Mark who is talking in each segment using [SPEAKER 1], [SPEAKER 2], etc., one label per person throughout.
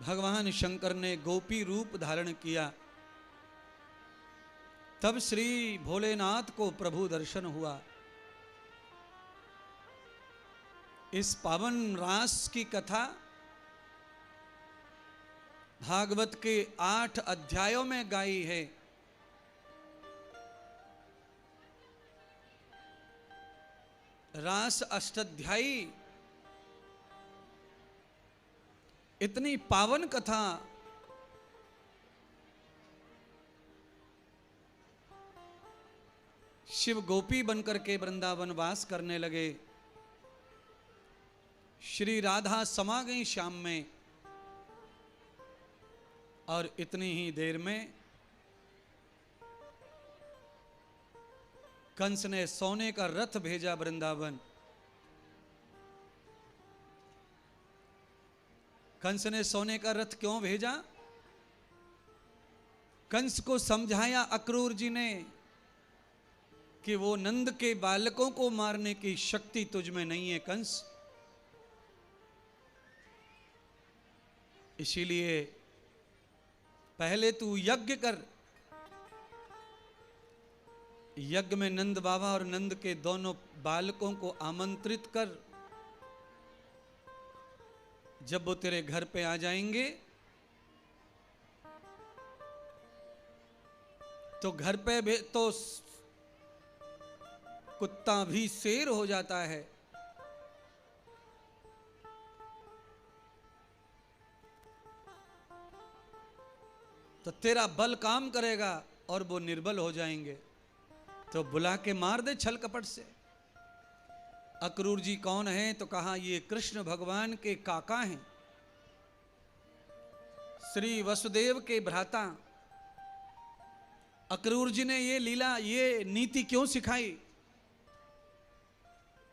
[SPEAKER 1] भगवान शंकर ने गोपी रूप धारण किया, तब श्री भोलेनाथ को प्रभु दर्शन हुआ। इस पावन रास की कथा भागवत के 8 अध्यायों में गाई है। रास अष्टाध्यायी इतनी पावन कथा शिव गोपी बनकर के वृंदावन वास करने लगे। श्री राधा समा गई शाम में, और इतनी ही देर में कंस ने सोने का रथ भेजा वृंदावन। कंस ने सोने का रथ क्यों भेजा? कंस को समझाया अक्रूर जी ने कि वो नंद के बालकों को मारने की शक्ति तुझ में नहीं है कंस, इसीलिए पहले तू यज्ञ कर। यज्ञ में नंद बाबा और नंद के दोनों बालकों को आमंत्रित कर। जब वो तेरे घर पे आ जाएंगे तो घर पे तो कुत्ता भी शेर हो जाता है। तो तेरा बल काम करेगा और वो निर्बल हो जाएंगे, तो बुला के मार दे छल कपट से। अक्रूर जी कौन है? तो कहा ये कृष्ण भगवान के काका हैं, श्री वसुदेव के भ्राता। अक्रूर जी ने ये लीला, ये नीति क्यों सिखाई?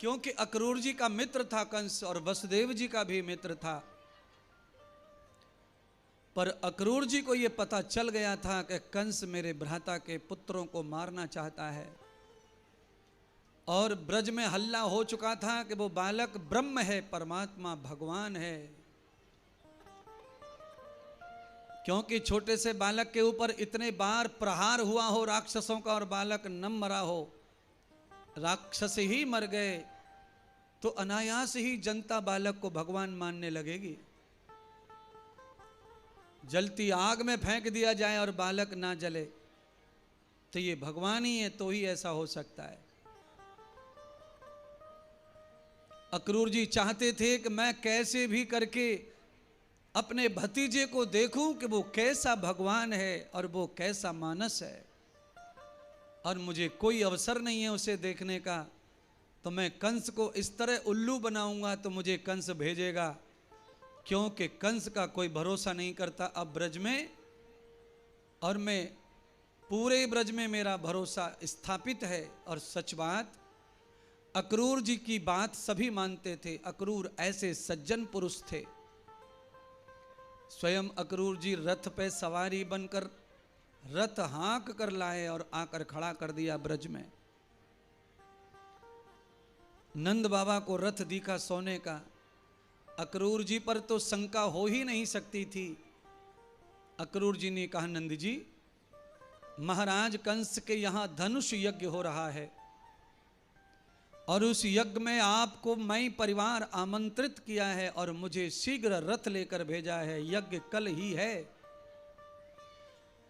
[SPEAKER 1] क्योंकि अक्रूर जी का मित्र था कंस और वसुदेव जी का भी मित्र था। पर अक्रूर जी को यह पता चल गया था कि कंस मेरे भ्राता के पुत्रों को मारना चाहता है, और ब्रज में हल्ला हो चुका था कि वो बालक ब्रह्म है, परमात्मा भगवान है। क्योंकि छोटे से बालक के ऊपर इतने बार प्रहार हुआ हो राक्षसों का और बालक न मरा हो, राक्षस ही मर गए, तो अनायास ही जनता बालक को भगवान मानने लगेगी। जलती आग में फेंक दिया जाए और बालक ना जले तो ये भगवान ही है, तो ही ऐसा हो सकता है। अक्रूर जी चाहते थे कि मैं कैसे भी करके अपने भतीजे को देखूं कि वो कैसा भगवान है और वो कैसा मानस है, और मुझे कोई अवसर नहीं है उसे देखने का। तो मैं कंस को इस तरह उल्लू बनाऊंगा तो मुझे कंस भेजेगा, क्योंकि कंस का कोई भरोसा नहीं करता अब ब्रज में, और मैं पूरे ब्रज में मेरा भरोसा स्थापित है। और सच बात, अक्रूर जी की बात सभी मानते थे। अक्रूर ऐसे सज्जन पुरुष थे। स्वयं अक्रूर जी रथ पे सवारी बनकर रथ हाँक कर लाए और आकर खड़ा कर दिया ब्रज में। नंद बाबा को रथ दिखा सोने का, अक्रूर जी पर तो शंका हो ही नहीं सकती थी। अक्रूर जी ने कहा, नंद जी, महाराज कंस के यहां धनुष यज्ञ हो रहा है, और उस यज्ञ में आपको मैं परिवार आमंत्रित किया है और मुझे शीघ्र रथ लेकर भेजा है, यज्ञ कल ही है।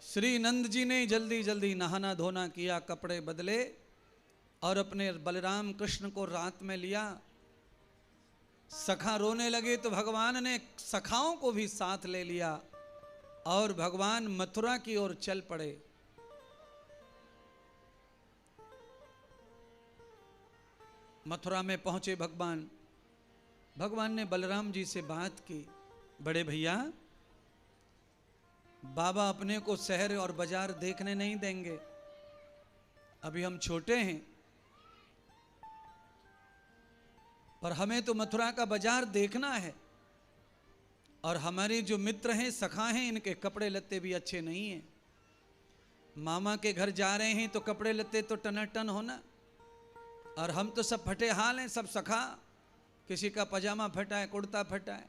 [SPEAKER 1] श्री नंद जी ने जल्दी जल्दी नहाना धोना किया, कपड़े बदले और अपने बलराम कृष्ण को रात में लिया। सखा रोने लगे तो भगवान ने सखाओं को भी साथ ले लिया और भगवान मथुरा की ओर चल पड़े। मथुरा में पहुंचे भगवान ने बलराम जी से बात की, बड़े भैया, बाबा अपने को शहर और बाजार देखने नहीं देंगे, अभी हम छोटे हैं, पर हमें तो मथुरा का बाजार देखना है, और हमारे जो मित्र हैं, सखा हैं, इनके कपड़े लत्ते भी अच्छे नहीं हैं। मामा के घर जा रहे हैं तो कपड़े लत्ते तो टनाटन होना, और हम तो सब फटे हाल हैं, सब सखा, किसी का पजामा फटा है, कुर्ता फटा है,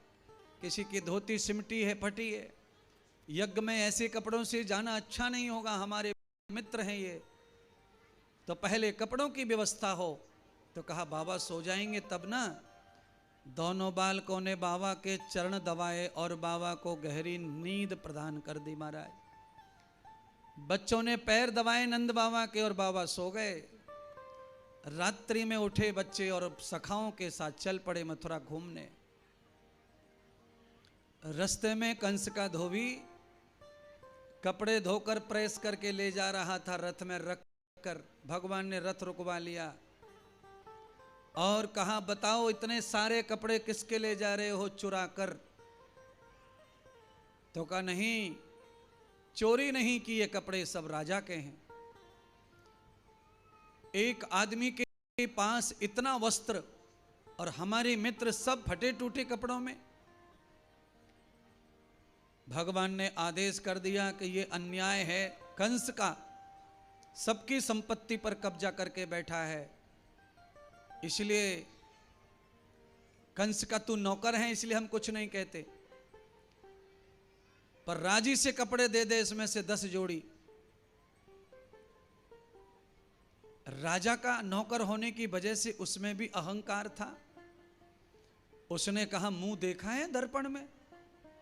[SPEAKER 1] किसी की धोती सिमटी है, फटी है। यज्ञ में ऐसे कपड़ों से जाना अच्छा नहीं होगा, हमारे मित्र हैं ये, तो पहले कपड़ों की व्यवस्था हो। तो कहा बाबा सो जाएंगे तब ना। दोनों बालकों ने बाबा के चरण दबाए और बाबा को गहरी नींद प्रदान कर दी महाराज। बच्चों ने पैर दबाए नंद बाबा के और बाबा सो गए। रात्रि में उठे बच्चे और सखाओं के साथ चल पड़े मथुरा घूमने। रास्ते में कंस का धोबी कपड़े धोकर प्रेस करके ले जा रहा था, रथ में रख कर। भगवान ने रथ रुकवा लिया और कहा बताओ इतने सारे कपड़े किसके ले जा रहे हो चुरा कर? तो कहा नहीं, चोरी नहीं की, ये कपड़े सब राजा के हैं। एक आदमी के पास इतना वस्त्र और हमारे मित्र सब फटे टूटे कपड़ों में। भगवान ने आदेश कर दिया कि ये अन्याय है, कंस का सबकी संपत्ति पर कब्जा करके बैठा है, इसलिए कंस का तू नौकर है, इसलिए हम कुछ नहीं कहते, पर राजी से कपड़े दे दे, इसमें से 10 जोड़ी। राजा का नौकर होने की वजह से उसमें भी अहंकार था। उसने कहा मुंह देखा है दर्पण में?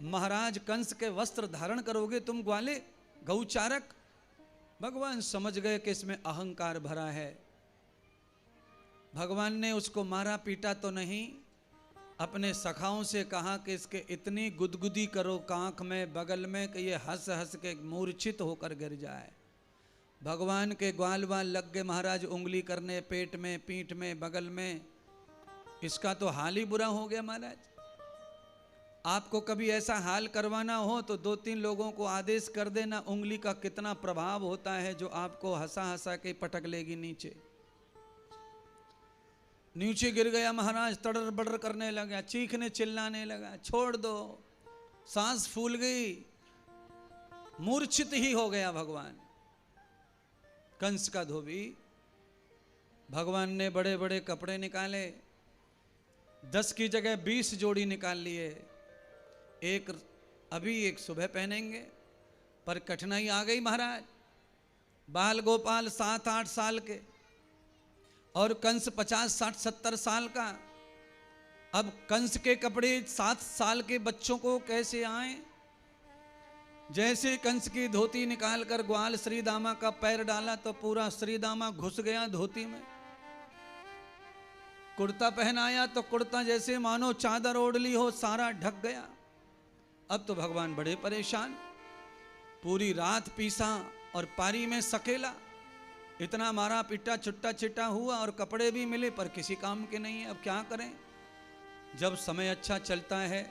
[SPEAKER 1] महाराज कंस के वस्त्र धारण करोगे तुम ग्वाले, गौचारक। भगवान समझ गए कि इसमें अहंकार भरा है। भगवान ने उसको मारा पीटा तो नहीं, अपने सखाओं से कहा कि इसके इतनी गुदगुदी करो कांख में बगल में कि ये हंस हंस के मूर्छित होकर गिर जाए। भगवान के ग्वाल वाल लग गए महाराज, उंगली करने पेट में, पीठ में, बगल में। इसका तो हाल ही बुरा हो गया महाराज। आपको कभी ऐसा हाल करवाना हो तो 2-3 लोगों को आदेश कर देना, उंगली का कितना प्रभाव होता है जो आपको हंसा हंसा के पटक लेगी नीचे। नीचे गिर गया महाराज, तड़र बड़र करने लगा, चीखने चिल्लाने लगा, छोड़ दो, सांस फूल गई, मूर्छित ही हो गया भगवान। कंस का धोबी। भगवान ने बड़े बड़े कपड़े निकाले, 10 की जगह 20 जोड़ी निकाल लिए। एक अभी एक सुबह पहनेंगे, पर कठिनाई आ गई महाराज। बाल गोपाल 7-8 साल के और कंस 50-60-70 साल का। अब कंस के कपड़े 7 साल के बच्चों को कैसे आए? जैसे कंस की धोती निकालकर ग्वाल श्रीदामा का पैर डाला तो पूरा श्रीदामा घुस गया धोती में। कुर्ता पहनाया तो कुर्ता जैसे मानो चादर ओढ़ ली हो, सारा ढक गया। अब तो भगवान बड़े परेशान। पूरी रात पीसा और पारी में सकेला, इतना मारा पिटा छुट्टा छिट्टा हुआ और कपड़े भी मिले पर किसी काम के नहीं है। अब क्या करें? जब समय अच्छा चलता है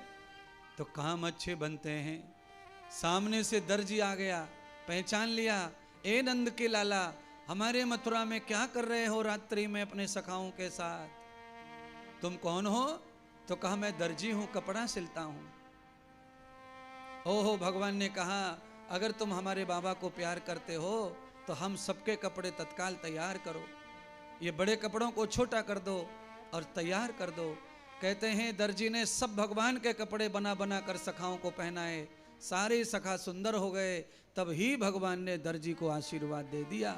[SPEAKER 1] तो काम अच्छे बनते हैं। सामने से दर्जी आ गया, पहचान लिया, ए नंद के लाला, हमारे मथुरा में क्या कर रहे हो रात्रि में अपने सखाओं के साथ? तुम कौन हो? तो कहा मैं दर्जी हूं, कपड़ा सिलता हूं। ओहो, भगवान ने कहा अगर तुम हमारे बाबा को प्यार करते हो तो हम सबके कपड़े तत्काल तैयार करो, ये बड़े कपड़ों को छोटा कर दो और तैयार कर दो। कहते हैं दर्जी ने सब भगवान के कपड़े बना बना कर सखाओं को पहनाए, सारे सखा सुंदर हो गए। तब ही भगवान ने दर्जी को आशीर्वाद दे दिया,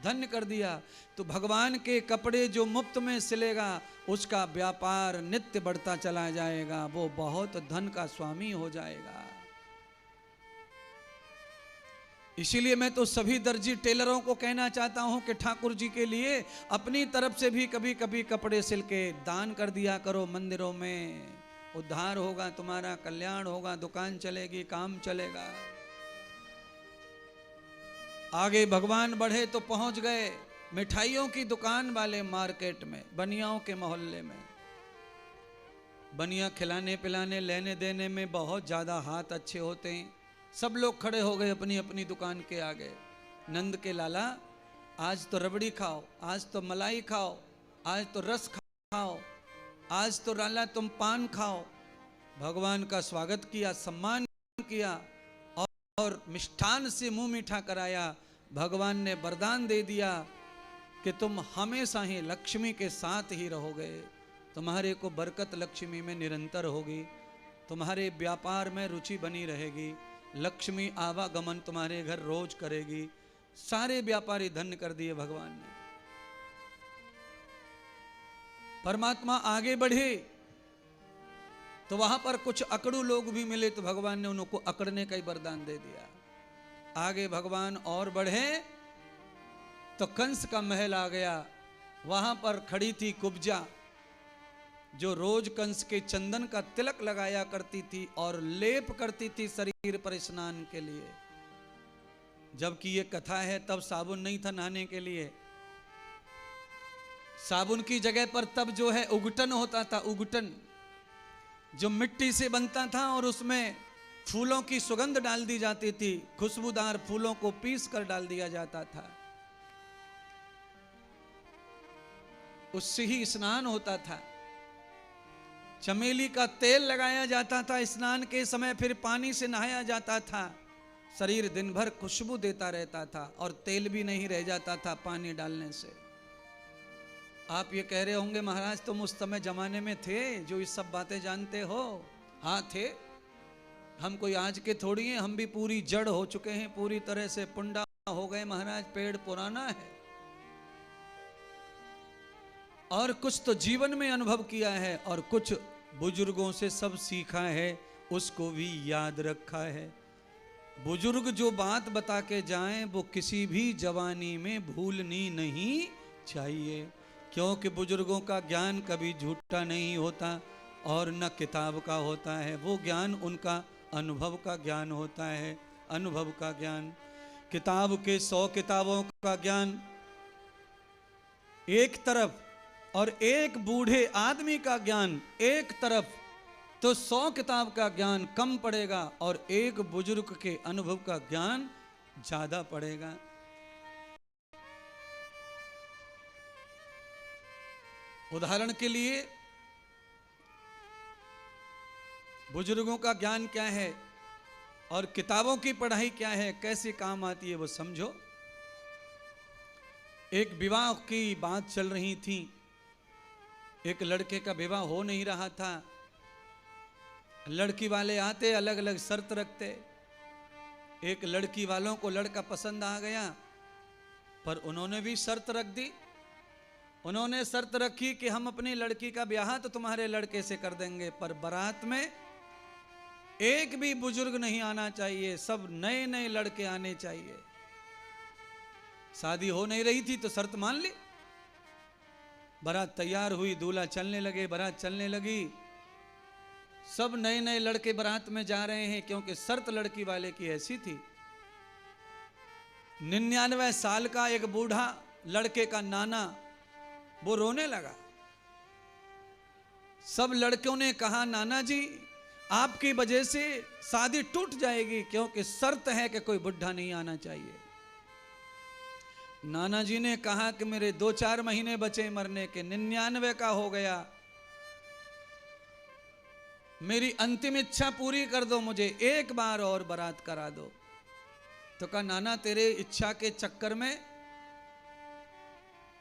[SPEAKER 1] धन्य कर दिया। तो भगवान के कपड़े जो मुफ्त में सिलेगा उसका व्यापार नित्य बढ़ता चला जाएगा, वो बहुत धन का स्वामी हो जाएगा। इसीलिए मैं तो सभी दर्जी टेलरों को कहना चाहता हूं कि ठाकुर जी के लिए अपनी तरफ से भी कभी कभी कपड़े सिल के दान कर दिया करो मंदिरों में। उद्धार होगा, तुम्हारा कल्याण होगा, दुकान चलेगी, काम चलेगा। आगे भगवान बढ़े तो पहुंच गए मिठाइयों की दुकान वाले मार्केट में, बनियाओं के मोहल्ले में। बनिया खिलाने पिलाने लेने देने में बहुत ज्यादा हाथ अच्छे होते हैं। सब लोग खड़े हो गए अपनी अपनी दुकान के आगे। नंद के लाला, आज तो रबड़ी खाओ, आज तो मलाई खाओ, आज तो रस खाओ, आज तो लाला तुम पान खाओ। भगवान का स्वागत किया, सम्मान किया और मिष्ठान से मुंह मीठा कराया। भगवान ने वरदान दे दिया कि तुम हमेशा ही लक्ष्मी के साथ ही रहोगे, तुम्हारे को बरकत लक्ष्मी में निरंतर होगी। तुम्हारे व्यापार में रुचि बनी रहेगी, लक्ष्मी आवागमन तुम्हारे घर रोज करेगी। सारे व्यापारी धन्य कर दिए भगवान ने। परमात्मा आगे बढ़े तो वहां पर कुछ अकड़ू लोग भी मिले, तो भगवान ने उनको अकड़ने का ही वरदान दे दिया। आगे भगवान और बढ़े तो कंस का महल आ गया। वहां पर खड़ी थी कुब्जा, जो रोज कंस के चंदन का तिलक लगाया करती थी और लेप करती थी शरीर पर स्नान के लिए। जबकि ये कथा है तब साबुन नहीं था नहाने के लिए, साबुन की जगह पर तब जो है उगटन होता था। उगटन जो मिट्टी से बनता था और उसमें फूलों की सुगंध डाल दी जाती थी, खुशबूदार फूलों को पीस कर डाल दिया जाता था, उससे ही स्नान होता था। चमेली का तेल लगाया जाता था स्नान के समय, फिर पानी से नहाया जाता था। शरीर दिन भर खुशबू देता रहता था और तेल भी नहीं रह जाता था पानी डालने से। आप ये कह रहे होंगे महाराज तुम उस समय जमाने में थे जो इस सब बातें जानते हो। हाँ थे, हम कोई आज के थोड़ी हैं, हम भी पूरी जड़ हो चुके हैं, पूरी तरह से पुंडा हो गए महाराज, पेड़ पुराना है। और कुछ तो जीवन में अनुभव किया है और कुछ बुजुर्गों से सब सीखा है, उसको भी याद रखा है। बुजुर्ग जो बात बता के जाएं वो किसी भी जवानी में भूलनी नहीं चाहिए, क्योंकि बुजुर्गों का ज्ञान कभी झूठा नहीं होता और न किताब का होता है। वो ज्ञान उनका अनुभव का ज्ञान होता है, अनुभव का ज्ञान। किताब के 100 किताबों का ज्ञान एक तरफ और एक बूढ़े आदमी का ज्ञान एक तरफ, तो 100 किताब का ज्ञान कम पड़ेगा और एक बुजुर्ग के अनुभव का ज्ञान ज्यादा पड़ेगा। उदाहरण के लिए बुजुर्गों का ज्ञान क्या है और किताबों की पढ़ाई क्या है, कैसे काम आती है वो समझो। एक विवाह की बात चल रही थी, एक लड़के का विवाह हो नहीं रहा था। लड़की वाले आते अलग अलग शर्त रखते। एक लड़की वालों को लड़का पसंद आ गया, पर उन्होंने भी शर्त रख दी। उन्होंने शर्त रखी कि हम अपनी लड़की का ब्याह तो तुम्हारे लड़के से कर देंगे, पर बारात में एक भी बुजुर्ग नहीं आना चाहिए, सब नए नए लड़के आने चाहिए। शादी हो नहीं रही थी तो शर्त मान ली। बारात तैयार हुई, दूल्हा चलने लगे, बारात चलने लगी, सब नए नए लड़के बारात में जा रहे हैं, क्योंकि शर्त लड़की वाले की ऐसी थी। 99 साल का एक बूढ़ा लड़के का नाना वो रोने लगा। सब लड़कों ने कहा नाना जी आपकी वजह से शादी टूट जाएगी, क्योंकि शर्त है कि कोई बुढ़ा नहीं आना चाहिए। नाना जी ने कहा कि मेरे 2-4 महीने बचे मरने के, 99 का हो गया, मेरी अंतिम इच्छा पूरी कर दो, मुझे एक बार और बारात करा दो। तो कहा नाना तेरे इच्छा के चक्कर में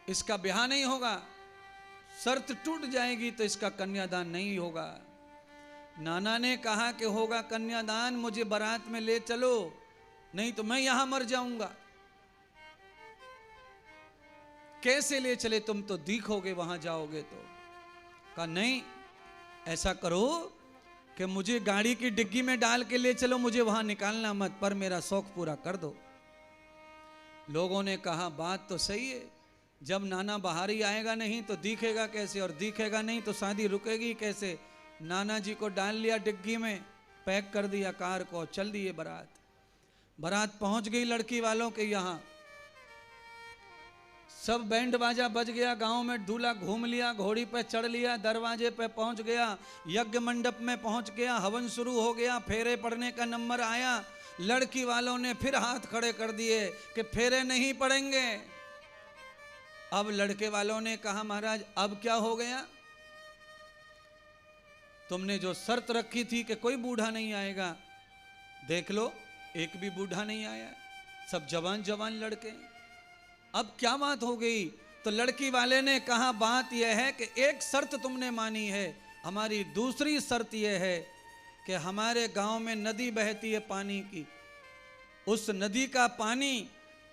[SPEAKER 1] इसका ब्याह नहीं होगा, शर्त टूट जाएगी तो इसका कन्यादान नहीं होगा। नाना ने कहा कि होगा कन्यादान, मुझे बारात में ले चलो, नहीं तो मैं यहां मर जाऊंगा। कैसे ले चले, तुम तो दिखोगे वहां जाओगे तो। कहा नहीं, ऐसा करो कि मुझे गाड़ी की डिग्गी में डाल के ले चलो, मुझे वहां निकालना मत, पर मेरा शौक पूरा कर दो। लोगों ने कहा बात तो सही है, जब नाना बाहर ही आएगा नहीं तो दिखेगा कैसे, और दिखेगा नहीं तो शादी रुकेगी कैसे। नाना जी को डाल लिया डिग्गी में, पैक कर दिया कार को, चल दिए बारात। बारात पहुंच गई लड़की वालों के यहाँ, सब बैंड बाजा बज गया, गांव में दूल्हा घूम लिया, घोड़ी पे चढ़ लिया, दरवाजे पे पहुंच गया, यज्ञ मंडप में पहुंच गया, हवन शुरू हो गया, फेरे पड़ने का नंबर आया। लड़की वालों ने फिर हाथ खड़े कर दिए कि फेरे नहीं पड़ेंगे। अब लड़के वालों ने कहा महाराज अब क्या हो गया, तुमने जो शर्त रखी थी कि कोई बूढ़ा नहीं आएगा, देख लो एक भी बूढ़ा नहीं आया, सब जवान जवान लड़के, अब क्या बात हो गई। तो लड़की वाले ने कहा बात यह है कि एक शर्त तुमने मानी है, हमारी दूसरी शर्त यह है कि हमारे गांव में नदी बहती है पानी की, उस नदी का पानी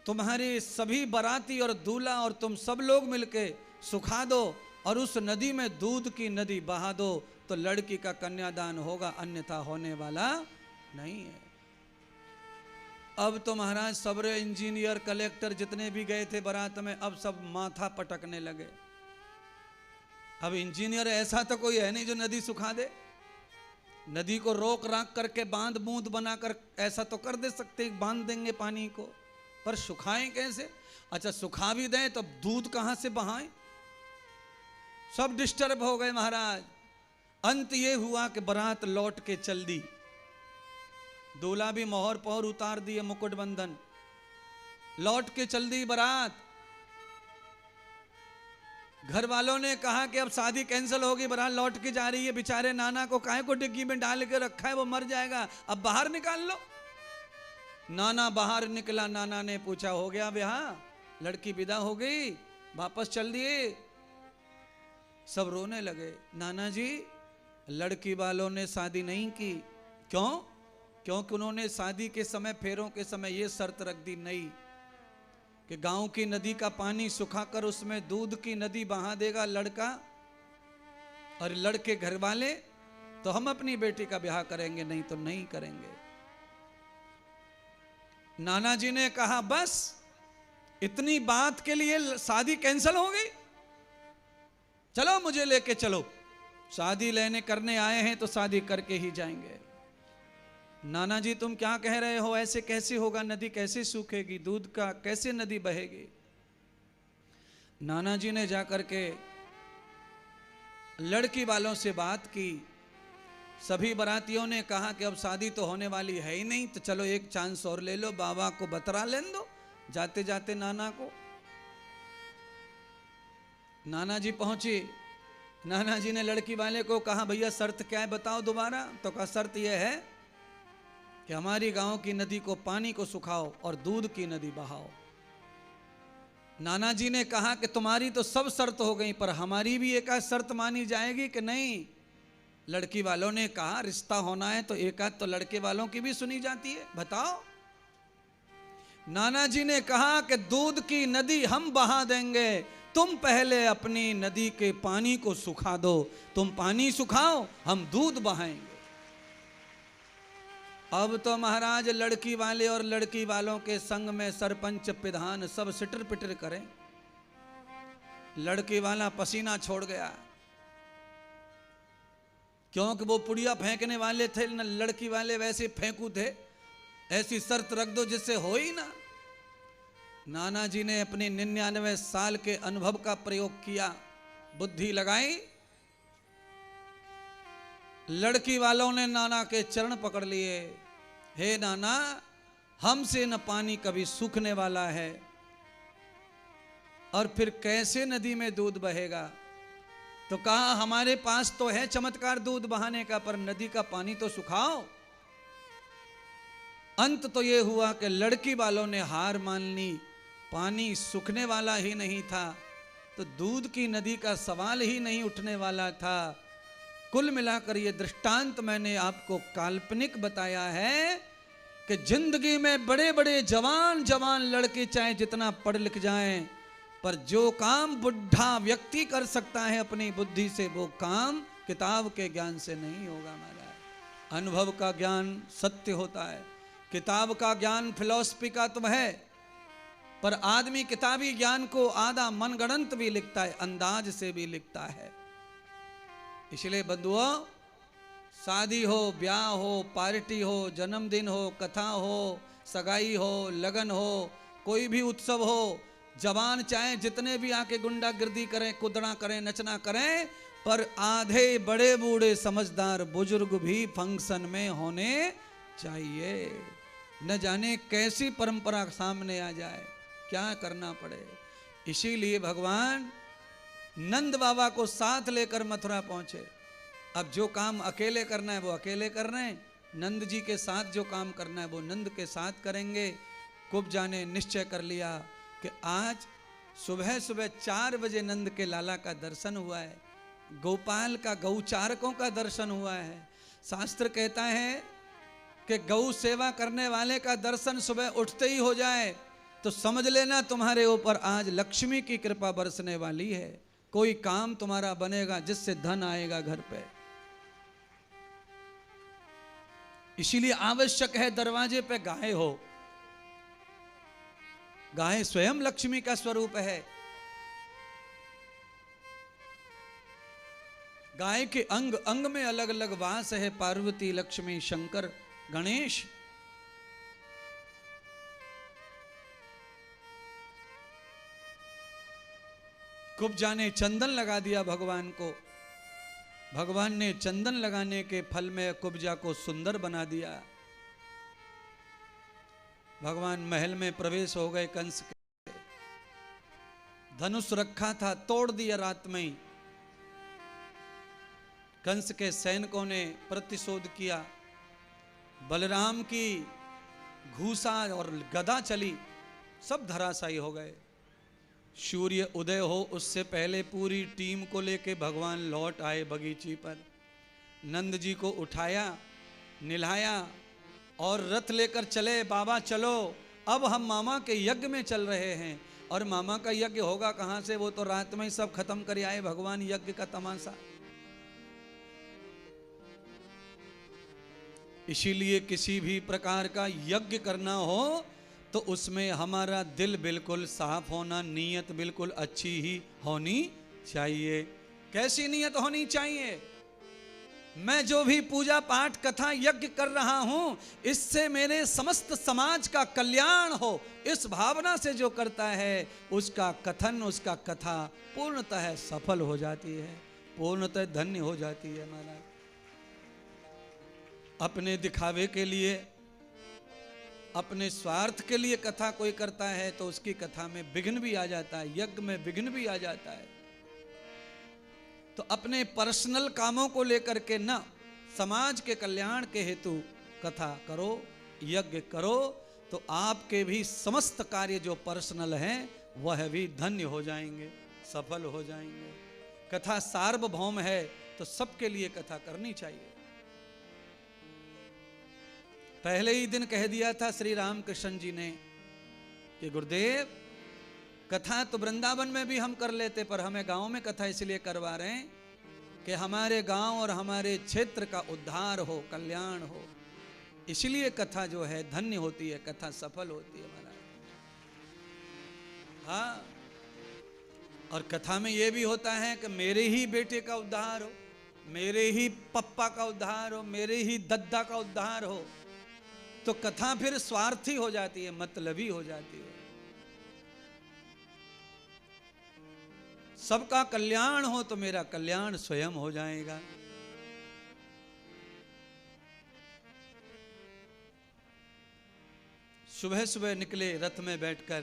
[SPEAKER 1] तुम्हारे सभी बाराती और दूल्हा और तुम सब लोग मिलके सुखा दो और उस नदी में दूध की नदी बहा दो, तो लड़की का कन्यादान होगा, अन्यथा होने वाला नहीं है। अब तो महाराज सबरे इंजीनियर कलेक्टर जितने भी गए थे बारात में, अब सब माथा पटकने लगे। अब इंजीनियर ऐसा तो कोई है नहीं जो नदी सुखा दे। नदी को रोक राक करके बांध बूंद बनाकर ऐसा तो कर दे सकते, बांध देंगे पानी को, पर सुखाएं कैसे? अच्छा सुखा भी दें तो दूध कहां से बहाएं? सब डिस्टर्ब हो गए महाराज। अंत ये हुआ कि बारात लौट के चल दी, दूल्हा भी मोहर पोहर उतार दिए, मुकुट बंधन, लौट के चल दी बारात। घर वालों ने कहा कि अब शादी कैंसिल होगी, बारात लौट के जा रही है, बेचारे नाना को काहे को डिग्गी में डाल के रखा है, वो मर जाएगा, अब बाहर निकाल लो। नाना बाहर निकला, नाना ने पूछा हो गया ब्याह, लड़की विदा हो गई, वापस चल दिए। सब रोने लगे। नाना जी लड़की वालों ने शादी नहीं की। क्यों? क्योंकि उन्होंने शादी के समय, फेरों के समय ये शर्त रख दी नहीं कि गांव की नदी का पानी सुखाकर उसमें दूध की नदी बहा देगा लड़का, और लड़के घर वाले तो हम अपनी बेटी का ब्याह करेंगे, नहीं तो नहीं करेंगे। नाना जी ने कहा बस इतनी बात के लिए शादी कैंसिल हो गई, चलो मुझे लेके चलो, शादी लेने करने आए हैं तो शादी करके ही जाएंगे। नाना जी तुम क्या कह रहे हो, ऐसे कैसे होगा, नदी कैसे सूखेगी, दूध का कैसे नदी बहेगी? नाना जी ने जाकर के लड़की वालों से बात की। सभी बारातियों ने कहा कि अब शादी तो होने वाली है ही नहीं, तो चलो एक चांस और ले लो, बाबा को बतरा लेने दो जाते जाते नाना को। नाना जी पहुंचे। नाना जी ने लड़की वाले को कहा भैया शर्त क्या है बताओ दोबारा। तो कहा शर्त यह है कि हमारी गांव की नदी को पानी को सुखाओ और दूध की नदी बहाओ। नाना जी ने कहा कि तुम्हारी तो सब शर्त हो गई, पर हमारी भी एक आध शर्त मानी जाएगी कि नहीं? लड़की वालों ने कहा रिश्ता होना है तो एक आध तो लड़के वालों की भी सुनी जाती है, बताओ। नाना जी ने कहा कि दूध की नदी हम बहा देंगे, तुम पहले अपनी नदी के पानी को सुखा दो, तुम पानी सुखाओ हम दूध बहाएंगे। अब तो महाराज लड़की वाले और लड़की वालों के संग में सरपंच प्रधान सब सिटर पिटर करें। लड़की वाला पसीना छोड़ गया, क्योंकि वो पुड़िया फेंकने वाले थे न, लड़की वाले वैसे फेंकू थे। ऐसी शर्त रख दो जिससे हो ही ना। नाना जी ने अपने 99 साल के अनुभव का प्रयोग किया, बुद्धि लगाई। लड़की वालों ने नाना के चरण पकड़ लिए। हे नाना, हमसे न पानी कभी सूखने वाला है, और फिर कैसे नदी में दूध बहेगा? तो कहा हमारे पास तो है चमत्कार दूध बहाने का, पर नदी का पानी तो सुखाओ। अंत तो ये हुआ कि लड़की वालों ने हार मान ली, पानी सूखने वाला ही नहीं था, तो दूध की नदी का सवाल ही नहीं उठने वाला था। कुल मिलाकर ये दृष्टांत मैंने आपको काल्पनिक बताया है कि जिंदगी में बड़े बड़े जवान जवान लड़के चाहे जितना पढ़ लिख जाएं, पर जो काम बुढ़ा व्यक्ति कर सकता है अपनी बुद्धि से, वो काम किताब के ज्ञान से नहीं होगा महाराज। अनुभव का ज्ञान सत्य होता है, किताब का ज्ञान फिलॉसफी का तो है, पर आदमी किताबी ज्ञान को आधा मनगढ़ंत भी लिखता है, अंदाज से भी लिखता है। इसलिए बंधुओं, शादी हो, ब्याह हो, पार्टी हो, जन्मदिन हो, कथा हो, सगाई हो, लगन हो, कोई भी उत्सव हो, जवान चाहे जितने भी आके गुंडागिर्दी करें, कुदड़ा करें, नचना करें, पर आधे बड़े बूढ़े समझदार बुजुर्ग भी फंक्शन में होने चाहिए। न जाने कैसी परंपरा सामने आ जाए, क्या करना पड़े। इसीलिए भगवान नंद बाबा को साथ लेकर मथुरा पहुंचे। अब जो काम अकेले करना है वो अकेले कर रहे हैं, नंद जी के साथ जो काम करना है वो नंद के साथ करेंगे। कुब्जा ने निश्चय कर लिया कि आज सुबह सुबह 4 बजे नंद के लाला का दर्शन हुआ है, गोपाल का गौचारकों का दर्शन हुआ है, शास्त्र कहता है कि गौ सेवा करने वाले का दर्शन सुबह उठते ही हो जाए तो समझ लेना तुम्हारे ऊपर आज लक्ष्मी की कृपा बरसने वाली है। कोई काम तुम्हारा बनेगा जिससे धन आएगा घर पे। इसीलिए आवश्यक है दरवाजे पे गाय हो। गाय स्वयं लक्ष्मी का स्वरूप है। गाय के अंग अंग में अलग अलग वास है। पार्वती, लक्ष्मी, शंकर, गणेश। कुब्जा ने चंदन लगा दिया भगवान को। भगवान ने चंदन लगाने के फल में कुब्जा को सुंदर बना दिया। भगवान महल में प्रवेश हो गए। कंस के धनुष रखा था, तोड़ दिया रात में ही। कंस के सैनिकों ने प्रतिशोध किया। बलराम की घूसा और गदा चली, सब धराशायी हो गए। सूर्य उदय हो उससे पहले पूरी टीम को लेके भगवान लौट आए बगीची पर। नंद जी को उठाया, निलाया और रथ लेकर चले। बाबा चलो, अब हम मामा के यज्ञ में चल रहे हैं। और मामा का यज्ञ होगा कहाँ से, वो तो रात में ही सब खत्म कर आए भगवान यज्ञ का तमाशा। इसीलिए किसी भी प्रकार का यज्ञ करना हो तो उसमें हमारा दिल बिल्कुल साफ होना, नीयत बिल्कुल अच्छी ही होनी चाहिए। कैसी नीयत होनी चाहिए? मैं जो भी पूजा पाठ कथा यज्ञ कर रहा हूं इससे मेरे समस्त समाज का कल्याण हो, इस भावना से जो करता है उसका कथन, उसका कथा पूर्णतः सफल हो जाती है, पूर्णतः धन्य हो जाती है। महाराज अपने दिखावे के लिए, अपने स्वार्थ के लिए कथा कोई करता है तो उसकी कथा में विघ्न भी आ जाता है, यज्ञ में विघ्न भी आ जाता है। तो अपने पर्सनल कामों को लेकर के ना, समाज के कल्याण के हेतु कथा करो, यज्ञ करो, तो आपके भी समस्त कार्य जो पर्सनल हैं वह भी धन्य हो जाएंगे, सफल हो जाएंगे। कथा सार्वभौम है तो सबके लिए कथा करनी चाहिए। पहले ही दिन कह दिया था श्री रामकृष्ण जी ने कि गुरुदेव कथा तो वृंदावन में भी हम कर लेते, पर हमें गांव में कथा इसलिए करवा रहे हैं कि हमारे गांव और हमारे क्षेत्र का उद्धार हो, कल्याण हो। इसलिए कथा जो है धन्य होती है, कथा सफल होती है महाराज। हाँ, और कथा में यह भी होता है कि मेरे ही बेटे का उद्धार हो, मेरे ही पप्पा का उद्धार हो, मेरे ही दद्दा का उद्धार हो, तो कथा फिर स्वार्थी हो जाती है, मतलबी हो जाती है। सबका कल्याण हो तो मेरा कल्याण स्वयं हो जाएगा। सुबह सुबह निकले रथ में बैठकर।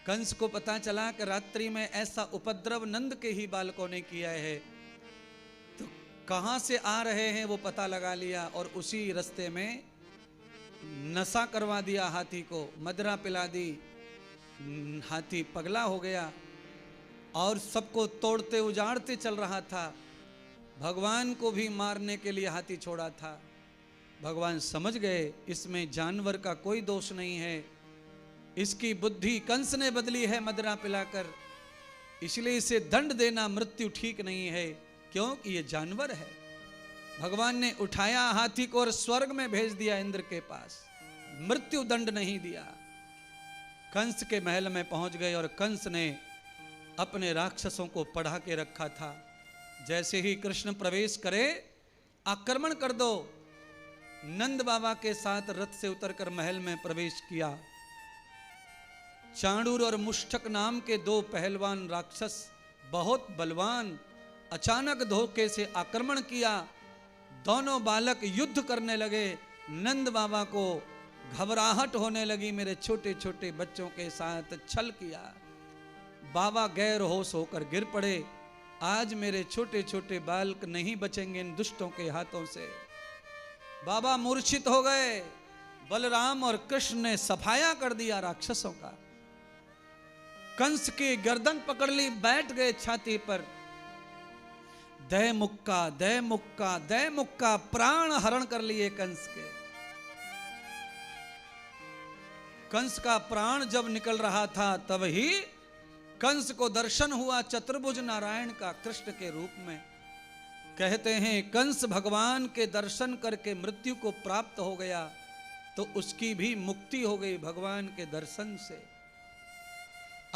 [SPEAKER 1] कंस को पता चला कि रात्रि में ऐसा उपद्रव नंद के ही बालकों ने किया है, तो कहां से आ रहे हैं वो पता लगा लिया और उसी रास्ते में नशा करवा दिया हाथी को, मदरा पिला दी। हाथी पगला हो गया और सबको तोड़ते उजाड़ते चल रहा था। भगवान को भी मारने के लिए हाथी छोड़ा था। भगवान समझ गए इसमें जानवर का कोई दोष नहीं है, इसकी बुद्धि कंस ने बदली है मदरा पिलाकर, इसलिए इसे दंड देना मृत्यु ठीक नहीं है, क्योंकि ये जानवर है। भगवान ने उठाया हाथी को और स्वर्ग में भेज दिया इंद्र के पास, मृत्यु दंड नहीं दिया। कंस के महल में पहुंच गए और कंस ने अपने राक्षसों को पढ़ा के रखा था। जैसे ही कृष्ण प्रवेश करे आक्रमण कर दो। नंद बाबा के साथ रथ से उतरकर महल में प्रवेश किया। चाणूर और मुष्टक नाम के दो पहलवान राक्षस, बहुत बलवान, अचानक धोखे से आक्रमण किया। दोनों बालक युद्ध करने लगे। नंद बाबा को घबराहट होने लगी, मेरे छोटे छोटे बच्चों के साथ छल किया। बाबा गैर होश होकर गिर पड़े। आज मेरे छोटे छोटे बालक नहीं बचेंगे इन दुष्टों के हाथों से। बाबा मूर्छित हो गए। बलराम और कृष्ण ने सफाया कर दिया राक्षसों का। कंस की गर्दन पकड़ ली, बैठ गए छाती पर। दय मुक्का दय मुक्का दय मुक्का, प्राण हरण कर लिए कंस के। कंस का प्राण जब निकल रहा था तब ही कंस को दर्शन हुआ चतुर्भुज नारायण का कृष्ण के रूप में। कहते हैं कंस भगवान के दर्शन करके मृत्यु को प्राप्त हो गया तो उसकी भी मुक्ति हो गई भगवान के दर्शन से।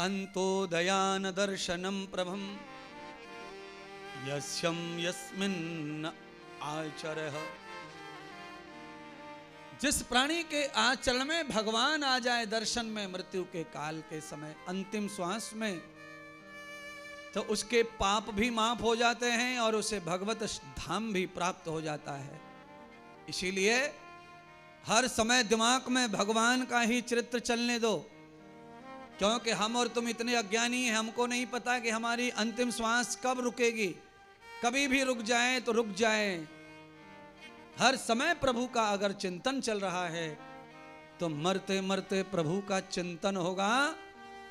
[SPEAKER 1] अंतोदयान दर्शनम प्रभम यस्यम यस्मिन् आचरः। जिस प्राणी के आचरण में भगवान आ जाए दर्शन में मृत्यु के काल के समय, अंतिम श्वास में, तो उसके पाप भी माफ हो जाते हैं और उसे भगवत धाम भी प्राप्त हो जाता है। इसीलिए हर समय दिमाग में भगवान का ही चरित्र चलने दो, क्योंकि हम और तुम इतने अज्ञानी हैं, हमको नहीं पता कि हमारी अंतिम श्वास कब रुकेगी। कभी भी रुक जाए तो रुक जाए। हर समय प्रभु का अगर चिंतन चल रहा है तो मरते मरते प्रभु का चिंतन होगा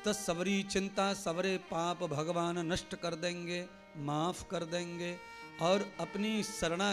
[SPEAKER 1] तो सबरी चिंता सबरे पाप भगवान नष्ट कर देंगे, माफ कर देंगे और अपनी शरणा